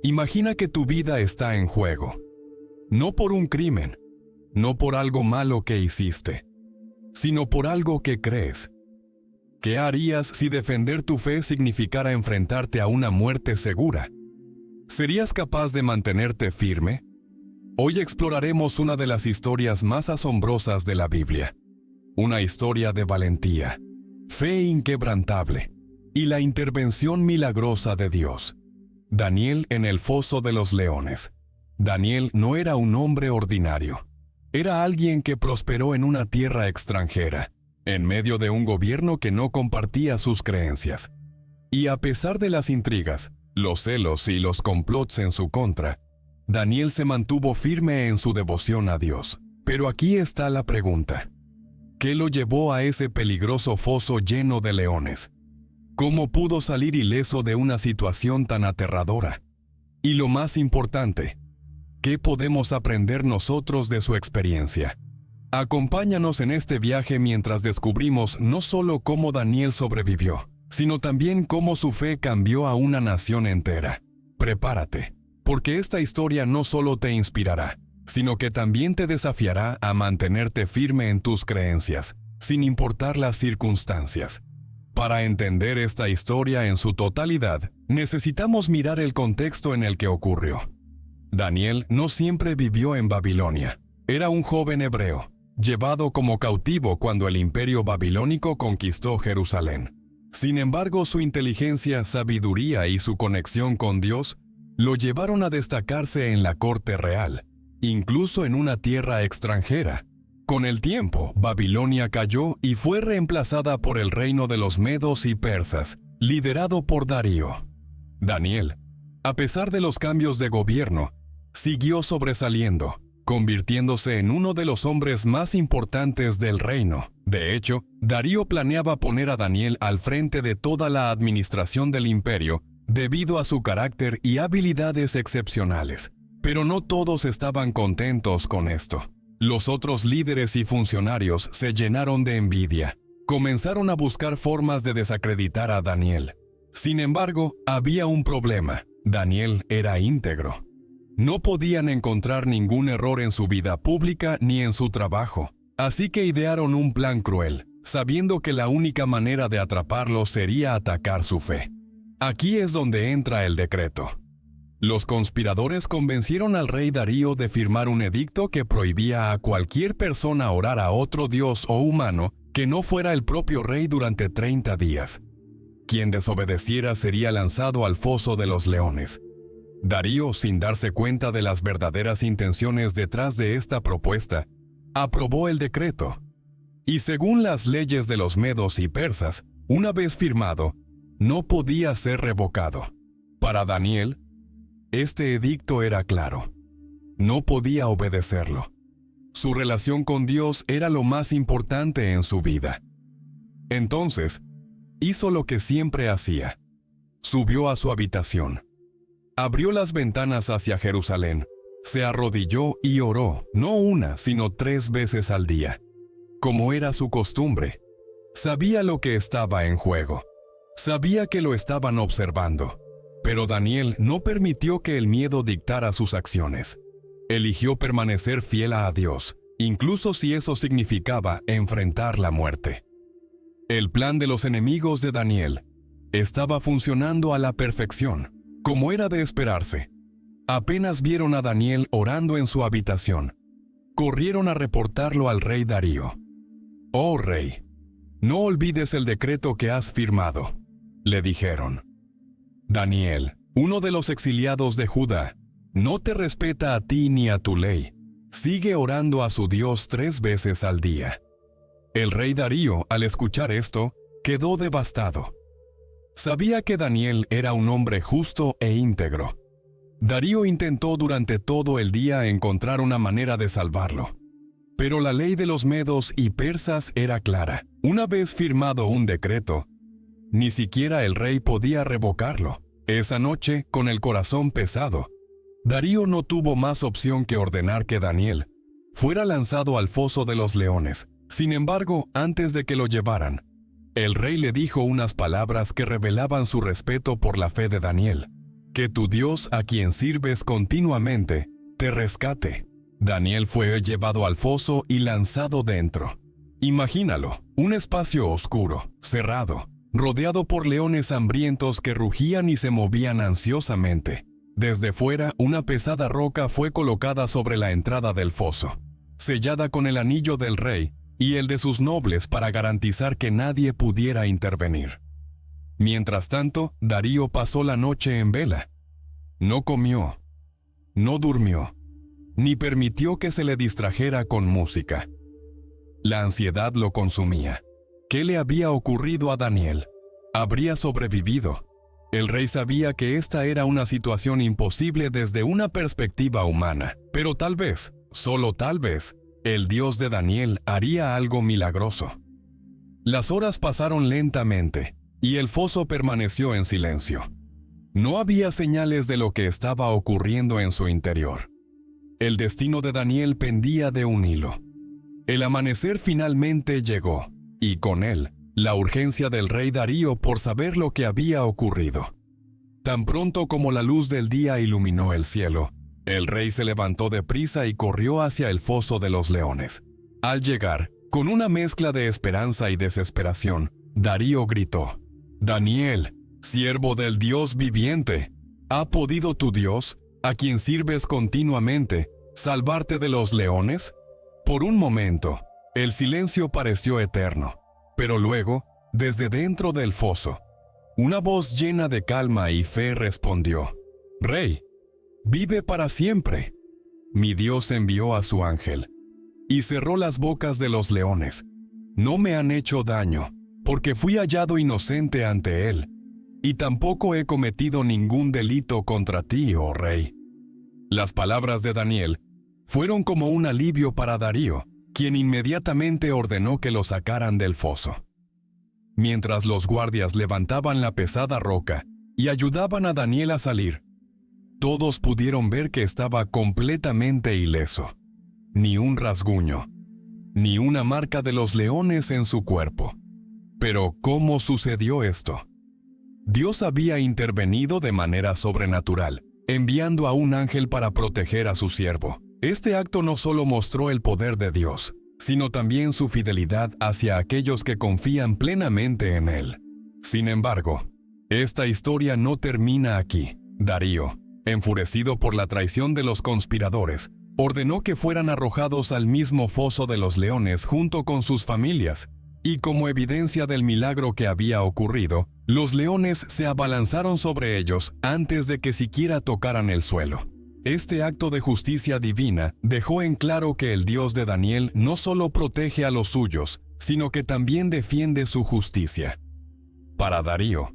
Imagina que tu vida está en juego. No por un crimen, no por algo malo que hiciste, sino por algo que crees. ¿Qué harías si defender tu fe significara enfrentarte a una muerte segura? ¿Serías capaz de mantenerte firme? Hoy exploraremos una de las historias más asombrosas de la Biblia. Una historia de valentía, fe inquebrantable y la intervención milagrosa de Dios. Daniel en el foso de los leones. Daniel no era un hombre ordinario. Era alguien que prosperó en una tierra extranjera, en medio de un gobierno que no compartía sus creencias. Y a pesar de las intrigas, los celos y los complots en su contra, Daniel se mantuvo firme en su devoción a Dios. Pero aquí está la pregunta. ¿Qué lo llevó a ese peligroso foso lleno de leones? ¿Cómo pudo salir ileso de una situación tan aterradora? Y lo más importante, ¿qué podemos aprender nosotros de su experiencia? Acompáñanos en este viaje mientras descubrimos no solo cómo Daniel sobrevivió, sino también cómo su fe cambió a una nación entera. Prepárate, porque esta historia no solo te inspirará, sino que también te desafiará a mantenerte firme en tus creencias, sin importar las circunstancias. Para entender esta historia en su totalidad, necesitamos mirar el contexto en el que ocurrió. Daniel no siempre vivió en Babilonia. Era un joven hebreo, llevado como cautivo cuando el imperio babilónico conquistó Jerusalén. Sin embargo, su inteligencia, sabiduría y su conexión con Dios lo llevaron a destacarse en la corte real, incluso en una tierra extranjera. Con el tiempo, Babilonia cayó y fue reemplazada por el reino de los medos y persas, liderado por Darío. Daniel, a pesar de los cambios de gobierno, siguió sobresaliendo, convirtiéndose en uno de los hombres más importantes del reino. De hecho, Darío planeaba poner a Daniel al frente de toda la administración del imperio debido a su carácter y habilidades excepcionales. Pero no todos estaban contentos con esto. Los otros líderes y funcionarios se llenaron de envidia. Comenzaron a buscar formas de desacreditar a Daniel. Sin embargo, había un problema. Daniel era íntegro. No podían encontrar ningún error en su vida pública ni en su trabajo. Así que idearon un plan cruel, sabiendo que la única manera de atraparlo sería atacar su fe. Aquí es donde entra el decreto. Los conspiradores convencieron al rey Darío de firmar un edicto que prohibía a cualquier persona orar a otro dios o humano que no fuera el propio rey durante 30 días. Quien desobedeciera sería lanzado al foso de los leones. Darío, sin darse cuenta de las verdaderas intenciones detrás de esta propuesta, aprobó el decreto. Y según las leyes de los medos y persas, una vez firmado, no podía ser revocado. Para Daniel, este edicto era claro. No podía obedecerlo. Su relación con Dios era lo más importante en su vida. Entonces, hizo lo que siempre hacía. Subió a su habitación. Abrió las ventanas hacia Jerusalén. Se arrodilló y oró, no una, sino 3 veces al día. Como era su costumbre, sabía lo que estaba en juego. Sabía que lo estaban observando. Pero Daniel no permitió que el miedo dictara sus acciones. Eligió permanecer fiel a Dios, incluso si eso significaba enfrentar la muerte. El plan de los enemigos de Daniel estaba funcionando a la perfección, como era de esperarse. Apenas vieron a Daniel orando en su habitación, corrieron a reportarlo al rey Darío. «Oh rey, no olvides el decreto que has firmado», le dijeron. Daniel, uno de los exiliados de Judá, no te respeta a ti ni a tu ley. Sigue orando a su Dios 3 veces al día. El rey Darío, al escuchar esto, quedó devastado. Sabía que Daniel era un hombre justo e íntegro. Darío intentó durante todo el día encontrar una manera de salvarlo. Pero la ley de los medos y persas era clara. Una vez firmado un decreto, ni siquiera el rey podía revocarlo. Esa noche, con el corazón pesado, Darío no tuvo más opción que ordenar que Daniel fuera lanzado al foso de los leones. Sin embargo, antes de que lo llevaran, el rey le dijo unas palabras que revelaban su respeto por la fe de Daniel. que tu Dios, a quien sirves continuamente, te rescate. Daniel fue llevado al foso y lanzado dentro. Imagínalo, un espacio oscuro, cerrado, rodeado por leones hambrientos que rugían y se movían ansiosamente. Desde fuera, una pesada roca fue colocada sobre la entrada del foso, sellada con el anillo del rey y el de sus nobles para garantizar que nadie pudiera intervenir. Mientras tanto, Darío pasó la noche en vela. No comió, no durmió, ni permitió que se le distrajera con música. La ansiedad lo consumía. ¿Qué le había ocurrido a Daniel? ¿Habría sobrevivido? El rey sabía que esta era una situación imposible desde una perspectiva humana, pero tal vez, solo tal vez, el Dios de Daniel haría algo milagroso. Las horas pasaron lentamente, y el foso permaneció en silencio. No había señales de lo que estaba ocurriendo en su interior. El destino de Daniel pendía de un hilo. El amanecer finalmente llegó, y con él, la urgencia del rey Darío por saber lo que había ocurrido. Tan pronto como la luz del día iluminó el cielo, el rey se levantó deprisa y corrió hacia el foso de los leones. Al llegar, con una mezcla de esperanza y desesperación, Darío gritó: «Daniel, siervo del Dios viviente, ¿ha podido tu Dios, a quien sirves continuamente, salvarte de los leones?» Por un momento, el silencio pareció eterno, pero luego, desde dentro del foso, una voz llena de calma y fe respondió: «Rey, vive para siempre. Mi Dios envió a su ángel y cerró las bocas de los leones. No me han hecho daño, porque fui hallado inocente ante él, y tampoco he cometido ningún delito contra ti, oh rey». Las palabras de Daniel fueron como un alivio para Darío, quien inmediatamente ordenó que lo sacaran del foso. Mientras los guardias levantaban la pesada roca y ayudaban a Daniel a salir, todos pudieron ver que estaba completamente ileso. Ni un rasguño, ni una marca de los leones en su cuerpo. Pero, ¿cómo sucedió esto? Dios había intervenido de manera sobrenatural, enviando a un ángel para proteger a su siervo. Este acto no solo mostró el poder de Dios, sino también su fidelidad hacia aquellos que confían plenamente en Él. Sin embargo, esta historia no termina aquí. Darío, enfurecido por la traición de los conspiradores, ordenó que fueran arrojados al mismo foso de los leones junto con sus familias, y como evidencia del milagro que había ocurrido, los leones se abalanzaron sobre ellos antes de que siquiera tocaran el suelo. Este acto de justicia divina dejó en claro que el Dios de Daniel no solo protege a los suyos, sino que también defiende su justicia. Para Darío,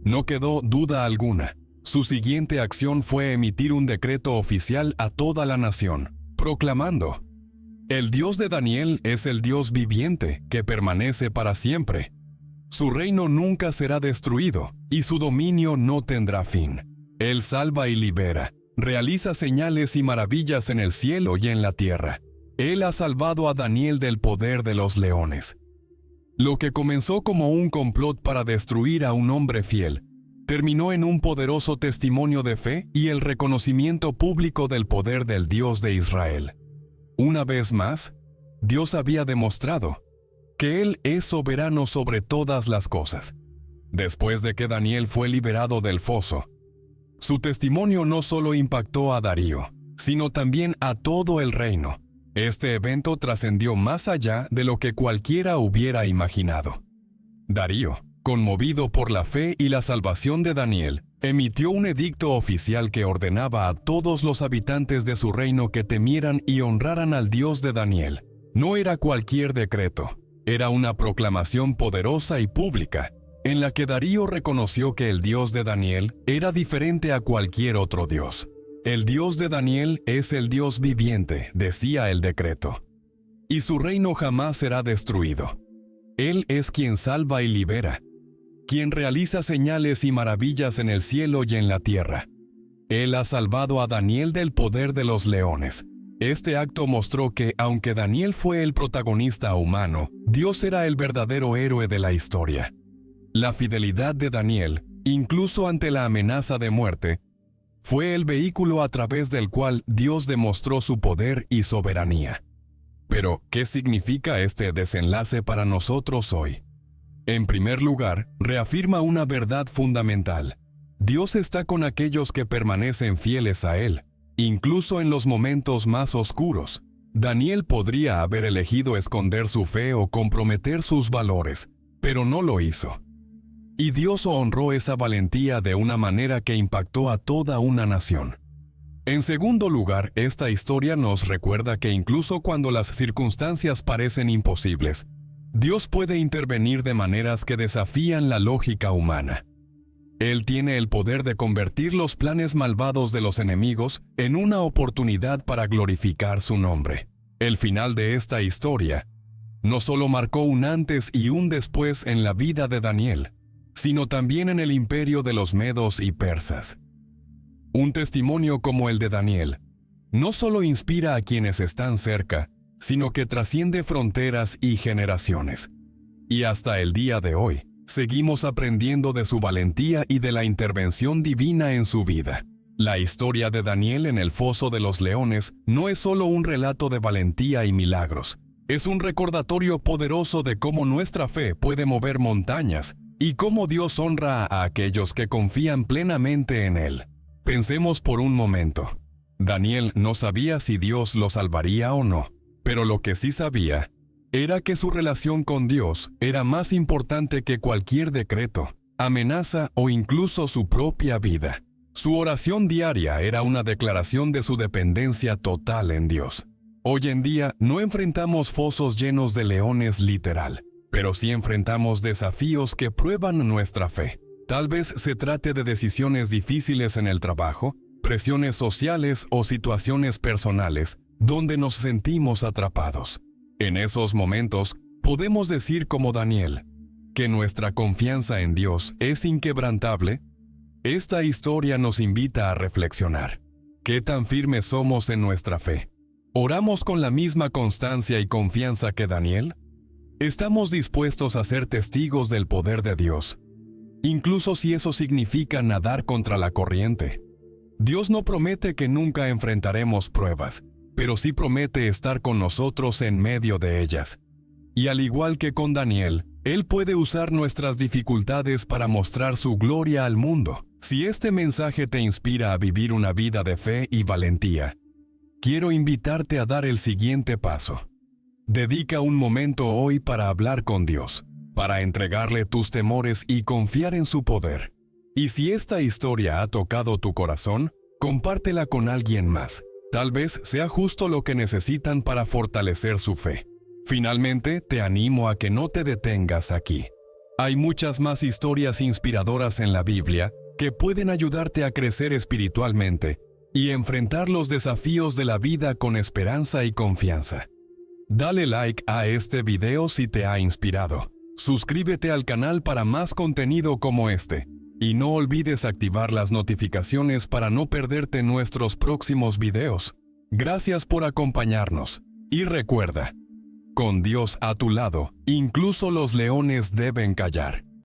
no quedó duda alguna. Su siguiente acción fue emitir un decreto oficial a toda la nación, proclamando: «El Dios de Daniel es el Dios viviente que permanece para siempre. Su reino nunca será destruido y su dominio no tendrá fin. Él salva y libera. Realiza señales y maravillas en el cielo y en la tierra. Él ha salvado a Daniel del poder de los leones». Lo que comenzó como un complot para destruir a un hombre fiel, terminó en un poderoso testimonio de fe y el reconocimiento público del poder del Dios de Israel. Una vez más, Dios había demostrado que Él es soberano sobre todas las cosas. Después de que Daniel fue liberado del foso, su testimonio no solo impactó a Darío, sino también a todo el reino. Este evento trascendió más allá de lo que cualquiera hubiera imaginado. Darío, conmovido por la fe y la salvación de Daniel, emitió un edicto oficial que ordenaba a todos los habitantes de su reino que temieran y honraran al Dios de Daniel. No era cualquier decreto, era una proclamación poderosa y pública, en la que Darío reconoció que el Dios de Daniel era diferente a cualquier otro Dios. El Dios de Daniel es el Dios viviente, decía el decreto, y su reino jamás será destruido. Él es quien salva y libera, quien realiza señales y maravillas en el cielo y en la tierra. Él ha salvado a Daniel del poder de los leones. Este acto mostró que, aunque Daniel fue el protagonista humano, Dios era el verdadero héroe de la historia. La fidelidad de Daniel, incluso ante la amenaza de muerte, fue el vehículo a través del cual Dios demostró su poder y soberanía. Pero, ¿qué significa este desenlace para nosotros hoy? En primer lugar, reafirma una verdad fundamental. Dios está con aquellos que permanecen fieles a Él, incluso en los momentos más oscuros. Daniel podría haber elegido esconder su fe o comprometer sus valores, pero no lo hizo. Y Dios honró esa valentía de una manera que impactó a toda una nación. En segundo lugar, esta historia nos recuerda que incluso cuando las circunstancias parecen imposibles, Dios puede intervenir de maneras que desafían la lógica humana. Él tiene el poder de convertir los planes malvados de los enemigos en una oportunidad para glorificar su nombre. El final de esta historia no solo marcó un antes y un después en la vida de Daniel, sino también en el imperio de los medos y persas. Un testimonio como el de Daniel no solo inspira a quienes están cerca, sino que trasciende fronteras y generaciones. Y hasta el día de hoy, seguimos aprendiendo de su valentía y de la intervención divina en su vida. La historia de Daniel en el foso de los leones no es solo un relato de valentía y milagros, es un recordatorio poderoso de cómo nuestra fe puede mover montañas y cómo Dios honra a aquellos que confían plenamente en Él. Pensemos por un momento. Daniel no sabía si Dios lo salvaría o no, pero lo que sí sabía era que su relación con Dios era más importante que cualquier decreto, amenaza o incluso su propia vida. Su oración diaria era una declaración de su dependencia total en Dios. Hoy en día no enfrentamos fosos llenos de leones literal, pero sí enfrentamos desafíos que prueban nuestra fe. Tal vez se trate de decisiones difíciles en el trabajo, presiones sociales o situaciones personales donde nos sentimos atrapados. En esos momentos, podemos decir como Daniel, que nuestra confianza en Dios es inquebrantable. Esta historia nos invita a reflexionar. ¿Qué tan firmes somos en nuestra fe? ¿Oramos con la misma constancia y confianza que Daniel? ¿Estamos dispuestos a ser testigos del poder de Dios, incluso si eso significa nadar contra la corriente? Dios no promete que nunca enfrentaremos pruebas, pero sí promete estar con nosotros en medio de ellas. Y al igual que con Daniel, Él puede usar nuestras dificultades para mostrar su gloria al mundo. Si este mensaje te inspira a vivir una vida de fe y valentía, quiero invitarte a dar el siguiente paso. Dedica un momento hoy para hablar con Dios, para entregarle tus temores y confiar en su poder. Y si esta historia ha tocado tu corazón, compártela con alguien más. Tal vez sea justo lo que necesitan para fortalecer su fe. Finalmente, te animo a que no te detengas aquí. Hay muchas más historias inspiradoras en la Biblia que pueden ayudarte a crecer espiritualmente y enfrentar los desafíos de la vida con esperanza y confianza. Dale like a este video si te ha inspirado. Suscríbete al canal para más contenido como este. Y no olvides activar las notificaciones para no perderte nuestros próximos videos. Gracias por acompañarnos. Y recuerda, con Dios a tu lado, incluso los leones deben callar.